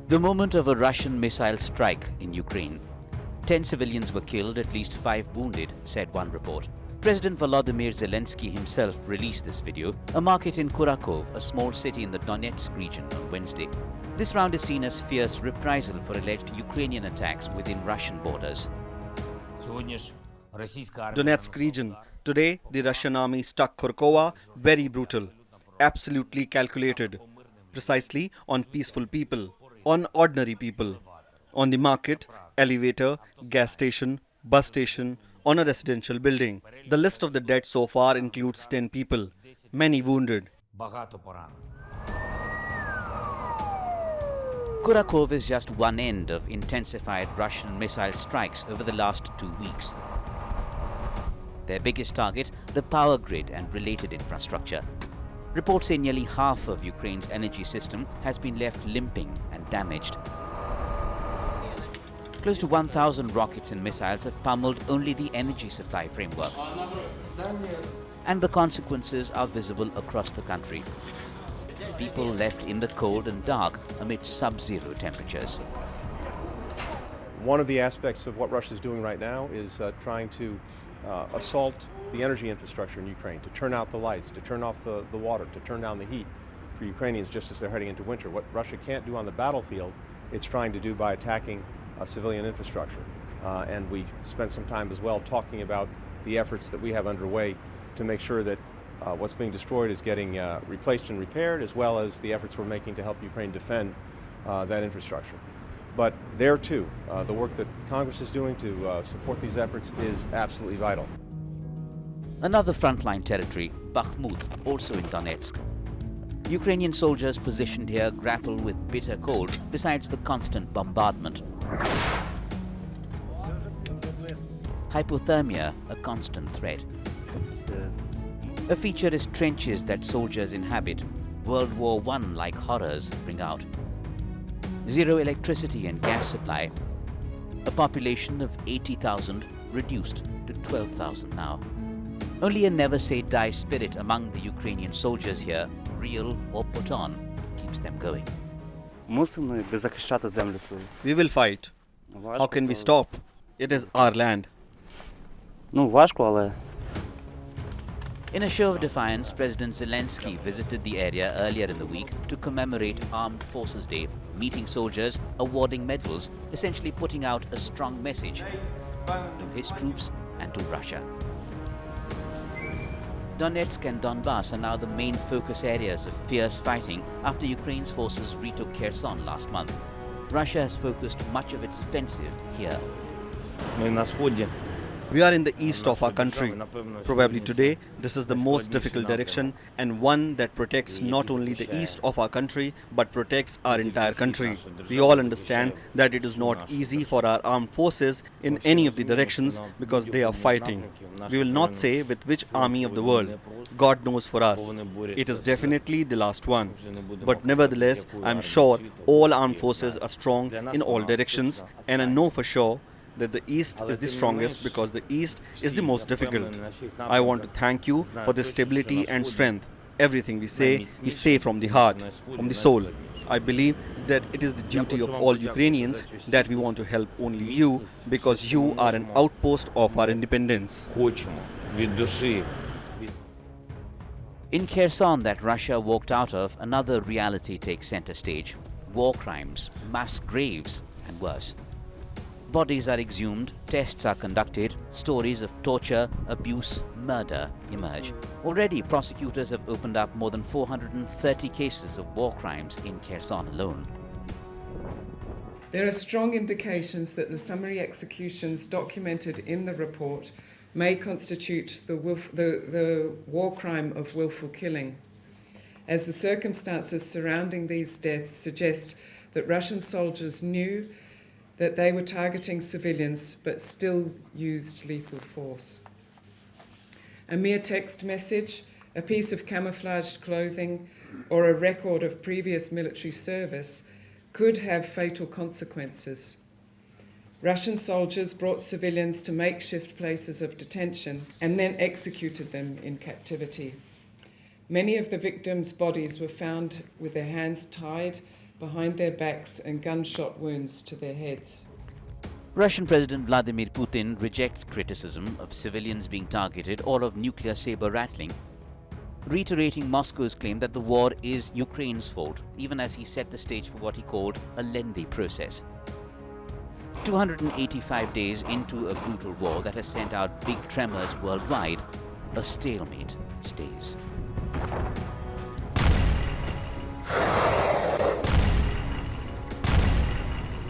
The moment of a Russian missile strike in Ukraine. 10 civilians were killed, at least 5 wounded, said one report. President Volodymyr Zelensky himself released this video, a market in Kurakov, a small city in the Donetsk region, on Wednesday. This round is seen as fierce reprisal for alleged Ukrainian attacks within Russian borders. Donetsk region. Today, the Russian army struck Kharkova, very brutal, absolutely calculated, precisely on peaceful people, on ordinary people, on the market, elevator, gas station, bus station, on a residential building. The list of the dead so far includes 10 people, many wounded. Kurakov is just one end of intensified Russian missile strikes over the last 2 weeks. Their biggest target, the power grid and related infrastructure. Reports say nearly half of Ukraine's energy system has been left limping and damaged. Close to 1,000 rockets and missiles have pummeled only the energy supply framework. And the consequences are visible across the country. People left in the cold and dark amid sub-zero temperatures. One of the aspects of what Russia is doing right now is trying to assault the energy infrastructure in Ukraine, to turn out the lights, to turn off the water, to turn down the heat for Ukrainians just as they're heading into winter. What Russia can't do on the battlefield, it's trying to do by attacking civilian infrastructure. And we spent some time as well talking about the efforts that we have underway to make sure that what's being destroyed is getting replaced and repaired, as well as the efforts we're making to help Ukraine defend that infrastructure. But there too, the work that Congress is doing to support these efforts is absolutely vital. Another frontline territory, Bakhmut, also in Donetsk. Ukrainian soldiers positioned here grapple with bitter cold besides the constant bombardment. Hypothermia, a constant threat. A feature is trenches that soldiers inhabit. World War I-like horrors ring out. Zero electricity and gas supply. A population of 80,000 reduced to 12,000 now. Only a never-say-die spirit among the Ukrainian soldiers here, real or put on, keeps them going. We will fight. How can we stop? It is our land. In a show of defiance, President Zelensky visited the area earlier in the week to commemorate Armed Forces Day, meeting soldiers, awarding medals, essentially putting out a strong message to his troops and to Russia. Donetsk and Donbass are now the main focus areas of fierce fighting after Ukraine's forces retook Kherson last month. Russia has focused much of its offensive here. We are in the east of our country. Probably today, this is the most difficult direction and one that protects not only the east of our country, but protects our entire country. We all understand that it is not easy for our armed forces in any of the directions because they are fighting. We will not say with which army of the world. God knows for us. It is definitely the last one. But nevertheless, I am sure all armed forces are strong in all directions, and I know for sure that the East is the strongest because the East is the most difficult. I want to thank you for the stability and strength. Everything we say from the heart, from the soul. I believe that it is the duty of all Ukrainians that we want to help only you because you are an outpost of our independence. In Kherson that Russia walked out of, another reality takes center stage. War crimes, mass graves, and worse. Bodies are exhumed, tests are conducted, stories of torture, abuse, murder emerge. Already, prosecutors have opened up more than 430 cases of war crimes in Kherson alone. There are strong indications that the summary executions documented in the report may constitute the war crime of willful killing, as the circumstances surrounding these deaths suggest that Russian soldiers knew that they were targeting civilians but still used lethal force. A mere text message, a piece of camouflaged clothing, or a record of previous military service could have fatal consequences. Russian soldiers brought civilians to makeshift places of detention and then executed them in captivity. Many of the victims' bodies were found with their hands tied behind their backs and gunshot wounds to their heads. Russian President Vladimir Putin rejects criticism of civilians being targeted or of nuclear saber rattling, reiterating Moscow's claim that the war is Ukraine's fault, even as he set the stage for what he called a lengthy process. 285 days into a brutal war that has sent out big tremors worldwide, a stalemate stays.